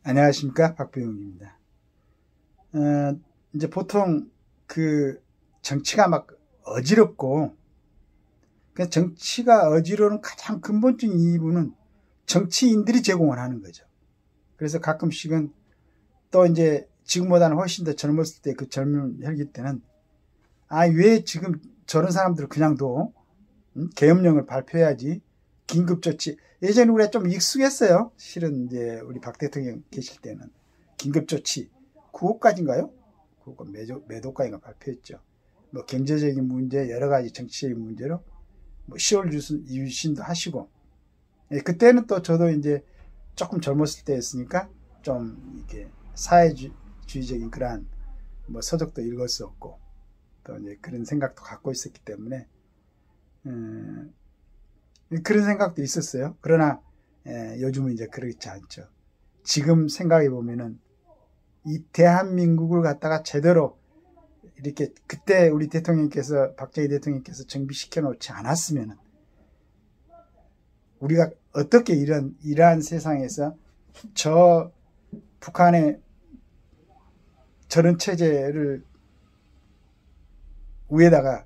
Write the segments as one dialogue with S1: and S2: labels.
S1: 안녕하십니까, 박병욱입니다. 이제 보통 그 정치가 막 어지럽고, 그 정치가 어지러운 가장 근본적인 이유는 정치인들이 제공을 하는 거죠. 그래서 가끔씩은 또 이제 지금보다는 훨씬 더 젊었을 때 그 젊은 혈기 때는 왜 지금 저런 사람들을 그냥 둬? 계엄령을 발표해야지. 긴급조치. 예전에 우리가 좀 익숙했어요. 실은 이제 우리 박 대통령 계실 때는. 긴급조치. 9호까지인가요? 9호 몇 호까지인가 발표했죠. 뭐 경제적인 문제, 여러 가지 정치적인 문제로 뭐 10월 유신도 하시고. 예, 그때는 또 저도 이제 조금 젊었을 때였으니까 좀 이렇게 사회주의적인 그러한 뭐 서적도 읽었었고 또 이제 그런 생각도 갖고 있었기 때문에 그런 생각도 있었어요. 그러나 요즘은 이제 그렇지 않죠. 지금 생각해 보면은 이 대한민국을 갖다가 제대로 이렇게 그때 우리 대통령께서 박정희 대통령께서 정비시켜 놓지 않았으면은 우리가 어떻게 이러한 세상에서 저 북한의 저런 체제를 위에다가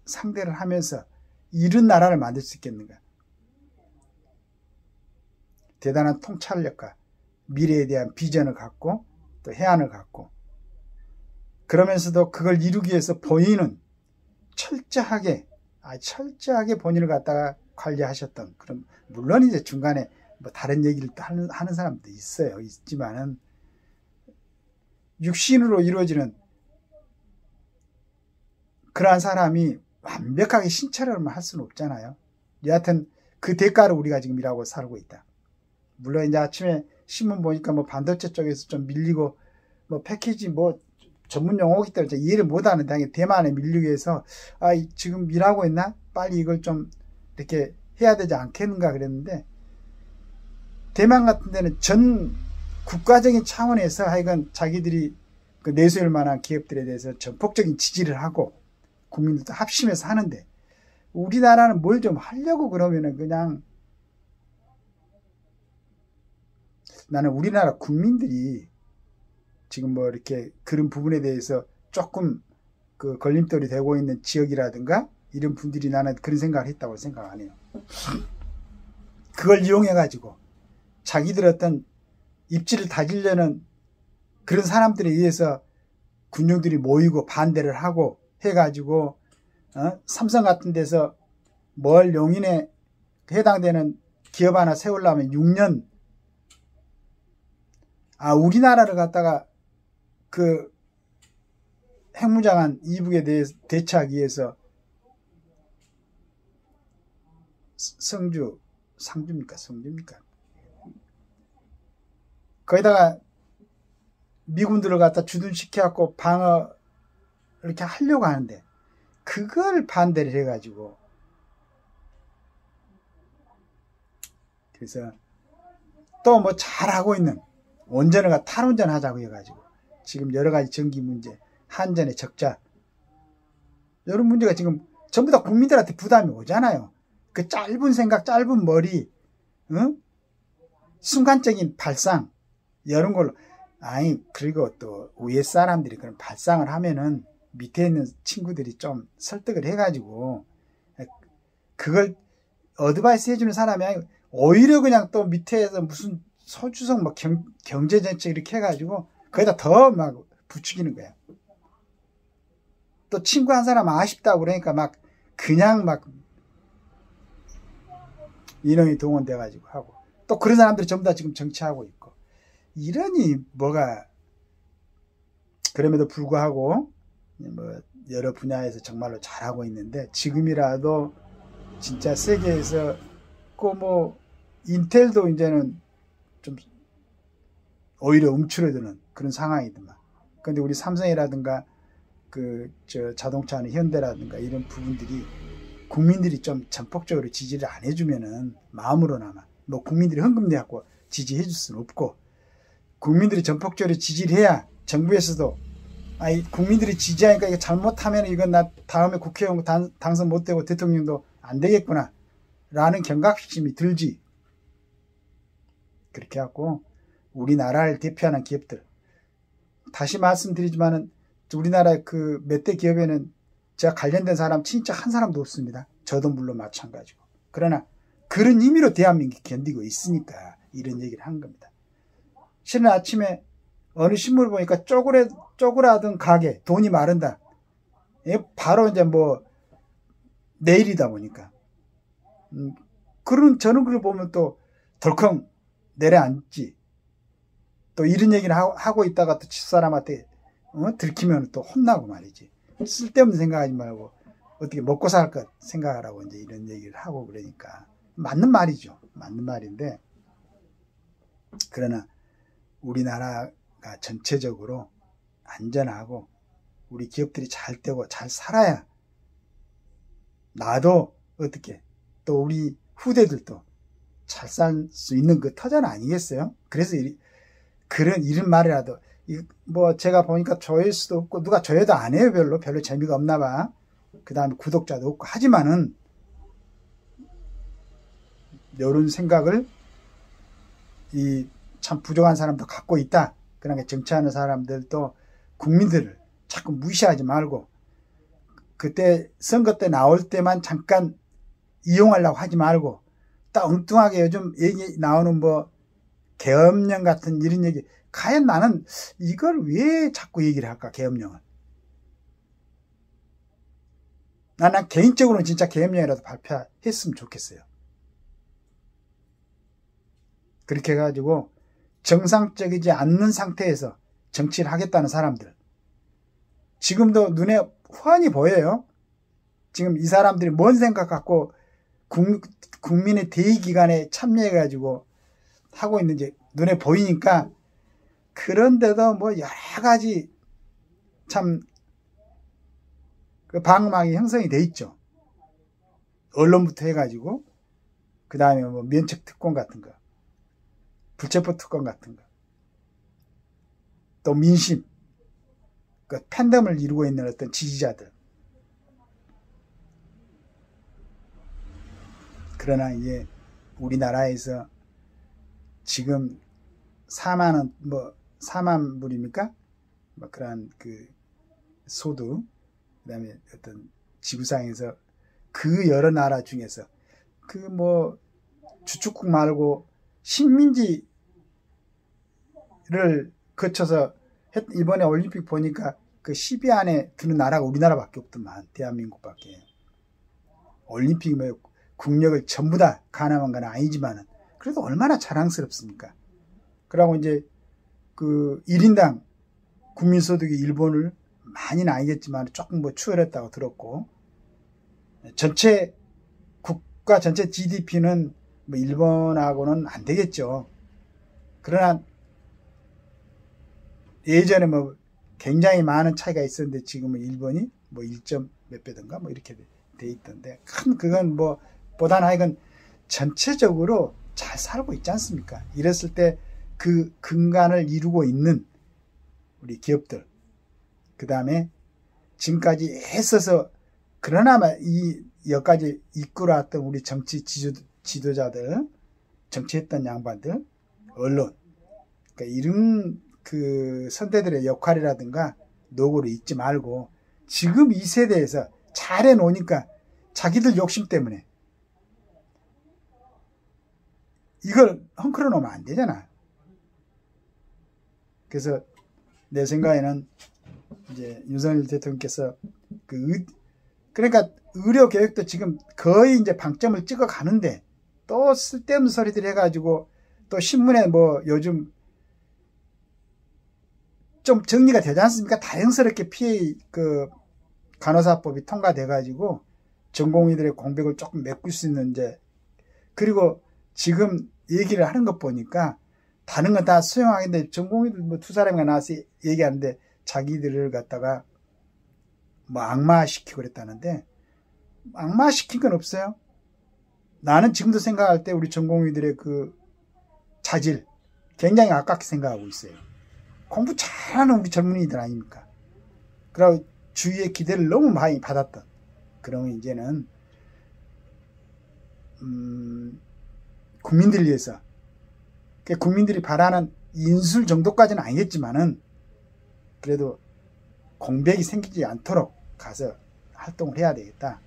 S1: 상대를 하면서 이런 나라를 만들 수 있겠는가? 대단한 통찰력과 미래에 대한 비전을 갖고 또 해안을 갖고 그러면서도 그걸 이루기 위해서 본인은 철저하게 본인을 갖다가 관리하셨던 그런 물론 이제 중간에 뭐 다른 얘기를 또 하는 사람도 있지만은 육신으로 이루어지는 그러한 사람이 완벽하게 신체로만 할 수는 없잖아요. 여하튼 그 대가를 우리가 지금 일하고 살고 있다. 물론 이제 아침에 신문 보니까 뭐 반도체 쪽에서 좀 밀리고 뭐 패키지 뭐 전문 용어이기 때문에 이해를 못하는데 당연히 대만에 밀리기 위해서 지금 일하고 있나? 빨리 이걸 좀 이렇게 해야 되지 않겠는가 그랬는데 대만 같은 데는 전 국가적인 차원에서 하여간 자기들이 그 내수할 만한 기업들에 대해서 전폭적인 지지를 하고 국민들도 합심해서 하는데 우리나라는 뭘 좀 하려고 그러면은 그냥 나는 우리나라 국민들이 지금 뭐 이렇게 그런 부분에 대해서 조금 그 걸림돌이 되고 있는 지역이라든가 이런 분들이 나는 그런 생각을 했다고 생각 안 해요. 그걸 이용해 가지고 자기들 어떤 입지를 다지려는 그런 사람들에 의해서 군중들이 모이고 반대를 하고 해가지고 삼성 같은 데서 뭘 용인에 해당되는 기업 하나 세우려면 6년 우리나라를 갖다가 그 핵무장한 이북에 대해서 대처하기 위해서 상주입니까? 거기다가 미군들을 갖다 주둔시켜갖고 방어 이렇게 하려고 하는데 그걸 반대를 해가지고 그래서 또 뭐 잘하고 있는 원전을 갖다 탈원전 하자고 해가지고 지금 여러 가지 전기 문제, 한전의 적자 이런 문제가 지금 전부 다 국민들한테 부담이 오잖아요. 그 짧은 생각, 짧은 머리, 순간적인 발상 이런 걸로 그리고 또 위에 사람들이 그런 발상을 하면은 밑에 있는 친구들이 좀 설득을 해가지고 그걸 어드바이스 해주는 사람이 아니고 오히려 그냥 또 밑에서 무슨 소주성 뭐 경제정책 이렇게 해가지고 거기다 더 막 부추기는 거야. 또 친구 한 사람 아쉽다고 그러니까 그냥 인원이 동원돼가지고 하고 또 그런 사람들이 전부 다 지금 정치하고 있고 이러니 뭐가 그럼에도 불구하고 뭐 여러 분야에서 정말로 잘하고 있는데 지금이라도 진짜 세계에서 뭐 인텔도 이제는 좀 오히려 움츠러드는 그런 상황이더만. 그런데 우리 삼성이라든가 자동차는 현대라든가 이런 부분들이 국민들이 좀 전폭적으로 지지를 안 해주면은 마음으로나마 뭐 국민들이 헌금 내갖고 지지해 줄 수는 없고 국민들이 전폭적으로 지지를 해야 정부에서도 국민들이 지지하니까 이거 잘못하면 이건 나 다음에 국회의원 당선 못 되고 대통령도 안 되겠구나 라는 경각심이 들지. 그렇게 해갖고 우리나라를 대표하는 기업들. 다시 말씀드리지만은 우리나라 그 몇 대 기업에는 제가 관련된 사람 진짜 한 사람도 없습니다. 저도 물론 마찬가지고. 그러나 그런 의미로 대한민국이 견디고 있으니까 이런 얘기를 한 겁니다. 실은 아침에 어느 신문을 보니까 쪼그라든 가게, 돈이 마른다. 바로 이제 뭐 내일이다 보니까. 저는 그걸 보면 또 덜컹 내려앉지. 또 이런 얘기를 하고 있다가 또 집사람한테 들키면 또 혼나고 말이지. 쓸데없는 생각하지 말고 어떻게 먹고 살 것 생각하라고 이제 이런 얘기를 하고 그러니까 맞는 말이죠. 맞는 말인데 그러나 우리나라가 전체적으로 안전하고 우리 기업들이 잘 되고 잘 살아야 나도 어떻게 또 우리 후대들도 잘 살 수 있는 그 터전 아니겠어요? 그래서 이런 말이라도 뭐 제가 보니까 조회일 수도 없고 누가 조회도 안 해요. 별로 재미가 없나 봐. 그 다음에 구독자도 없고 하지만은 이런 생각을 참 부족한 사람도 갖고 있다. 그러니까 정치하는 사람들도 국민들을 자꾸 무시하지 말고 그때 선거 때 나올 때만 잠깐 이용하려고 하지 말고 딱 엉뚱하게 요즘 얘기 나오는 뭐 계엄령 같은 이런 얘기 과연 나는 이걸 왜 자꾸 얘기를 할까 계엄령은 난 개인적으로는 진짜 계엄령이라도 발표했으면 좋겠어요. 그렇게 해가지고 정상적이지 않는 상태에서 정치를 하겠다는 사람들 지금도 눈에 훤히 보여요. 지금 이 사람들이 뭔 생각 갖고 국민의 대의기관에 참여해가지고 하고 있는지 눈에 보이니까 그런데도 뭐 여러 가지 참 그 방어막이 형성이 돼 있죠. 언론부터 해가지고 그 다음에 뭐 면책 특권 같은 거, 불체포 특권 같은 거, 또 민심, 그 팬덤을 이루고 있는 어떤 지지자들. 그러나 이제 우리나라에서 지금 4만 불입니까? 뭐 그러한 그 소득, 그 다음에 어떤 지구상에서 그 여러 나라 중에서 그 뭐 주축국 말고 식민지를 거쳐서 이번에 올림픽 보니까 그 10위 안에 드는 나라가 우리나라밖에 없더만 대한민국밖에. 올림픽 뭐 국력을 전부 다 가늠한 건 아니지만은 그래도 얼마나 자랑스럽습니까? 그러고 이제 그 1인당 국민소득이 일본을 많이는 아니겠지만 조금 뭐 추월했다고 들었고 전체 국가 전체 GDP는 뭐 일본하고는 안 되겠죠. 그러나 예전에 뭐 굉장히 많은 차이가 있었는데 지금은 일본이 뭐 1점 몇 배든가 뭐 이렇게 돼 있던데 그건 뭐 보다는 하여간 전체적으로 잘 살고 있지 않습니까? 이랬을 때 그 근간을 이루고 있는 우리 기업들 그 다음에 지금까지 애써서 그러나마 여기까지 이끌어왔던 우리 정치 지도자들 정치했던 양반들 언론 그러니까 이런 그 선대들의 역할이라든가 노고를 잊지 말고 지금 이 세대에서 잘해 놓으니까 자기들 욕심 때문에 이걸 헝클어 놓으면 안 되잖아. 그래서 내 생각에는 이제 윤석열 대통령께서 그러니까 의료 교육도 지금 거의 이제 방점을 찍어 가는데 또 쓸데없는 소리들 해가지고 또 신문에 뭐 요즘 좀 정리가 되지 않습니까? 다행스럽게 그 간호사법이 통과돼가지고 전공의들의 공백을 조금 메꿀 수 있는 이제 그리고 지금 얘기를 하는 것 보니까 다른 건 다 수용하겠는데 전공의들 뭐 두 사람이 나와서 얘기하는데 자기들을 갖다가 뭐 악마시키고 그랬다는데 악마시킨 건 없어요. 나는 지금도 생각할 때 우리 전공의들의 그 자질 굉장히 아깝게 생각하고 있어요. 공부 잘하는 우리 젊은이들 아닙니까? 그리고 주위의 기대를 너무 많이 받았던 그러면 이제는 국민들 위해서 국민들이 바라는 인술 정도까지는 아니겠지만은 그래도 공백이 생기지 않도록 가서 활동을 해야 되겠다.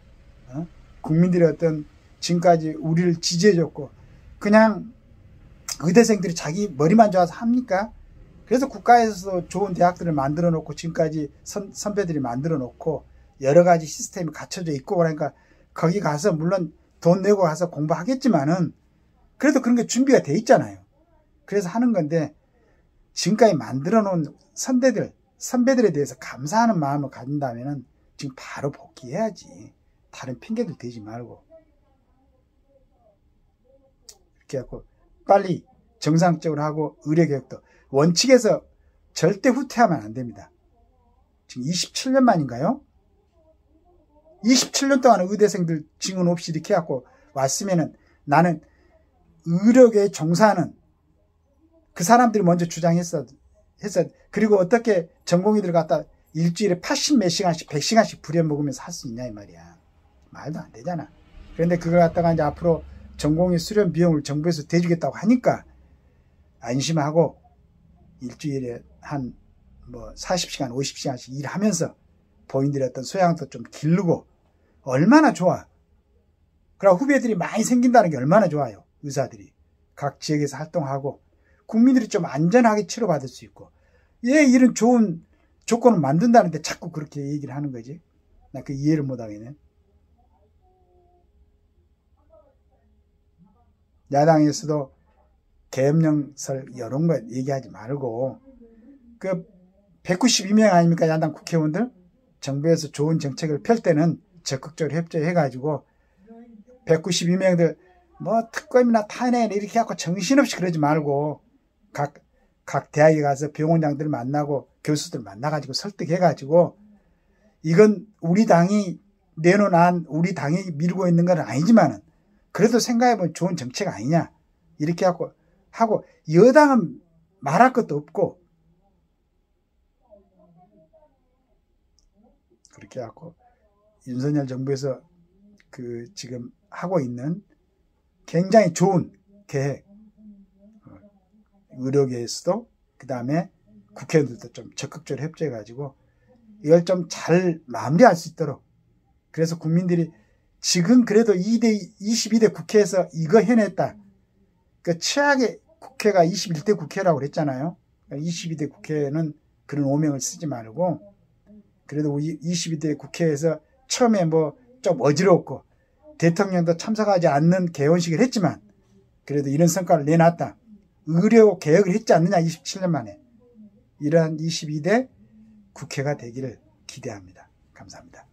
S1: 국민들의 어떤 지금까지 우리를 지지해줬고 그냥 의대생들이 자기 머리만 좋아서 합니까? 그래서 국가에서 좋은 대학들을 만들어 놓고 지금까지 선배들이 만들어 놓고 여러 가지 시스템이 갖춰져 있고 그러니까 거기 가서 물론 돈 내고 가서 공부하겠지만은 그래도 그런 게 준비가 돼 있잖아요. 그래서 하는 건데 지금까지 만들어 놓은 선배들에 대해서 감사하는 마음을 가진다면은 지금 바로 복귀해야지. 다른 핑계들 대지 말고. 이렇게 해갖고 빨리 정상적으로 하고 의료개혁도 원칙에서 절대 후퇴하면 안 됩니다. 지금 27년 만인가요? 27년 동안 의대생들 증언 없이 이렇게 해갖고 왔으면은 나는 의료계에 종사하는 그 사람들이 먼저 주장했어. 그리고 어떻게 전공의들 갖다 일주일에 80 몇 시간씩 100시간씩 부려먹으면서 할 수 있냐 이 말이야. 말도 안 되잖아. 그런데 그걸 갖다가 이제 앞으로 전공의 수련 비용을 정부에서 대주겠다고 하니까 안심하고 일주일에 한 뭐 40시간 50시간씩 일하면서 본인들의 어떤 소양도 좀 기르고 얼마나 좋아. 그리고 후배들이 많이 생긴다는 게 얼마나 좋아요. 의사들이 각 지역에서 활동하고 국민들이 좀 안전하게 치료받을 수 있고 예 이런 좋은 조건을 만든다는데 자꾸 그렇게 얘기를 하는 거지. 나 그 이해를 못하겠네. 야당에서도 계엄령설 이런 거 얘기하지 말고 그 192명 아닙니까 야당 국회의원들 정부에서 좋은 정책을 펼 때는 적극적으로 협조해가지고 192명들 뭐 특검이나 탄핵 이렇게 하고 정신없이 그러지 말고 각 대학에 가서 병원장들 만나고 교수들 만나가지고 설득해가지고 이건 우리 당이 내놓은 우리 당이 밀고 있는 건 아니지만은 그래도 생각해보면 좋은 정책 아니냐 이렇게 하고 여당은 말할 것도 없고 그렇게 하고 윤석열 정부에서 그 지금 하고 있는 굉장히 좋은 계획 의료계에서도 그 다음에 국회의원들도 좀 적극적으로 협조해가지고 이걸 좀 잘 마무리할 수 있도록 그래서 국민들이 지금 그래도 22대 국회에서 이거 해냈다. 그 최악의 국회가 21대 국회라고 그랬잖아요. 22대 국회는 그런 오명을 쓰지 말고 그래도 22대 국회에서 처음에 뭐 좀 어지럽고 대통령도 참석하지 않는 개원식을 했지만 그래도 이런 성과를 내놨다. 의료 개혁을 했지 않느냐 27년 만에. 이러한 22대 국회가 되기를 기대합니다. 감사합니다.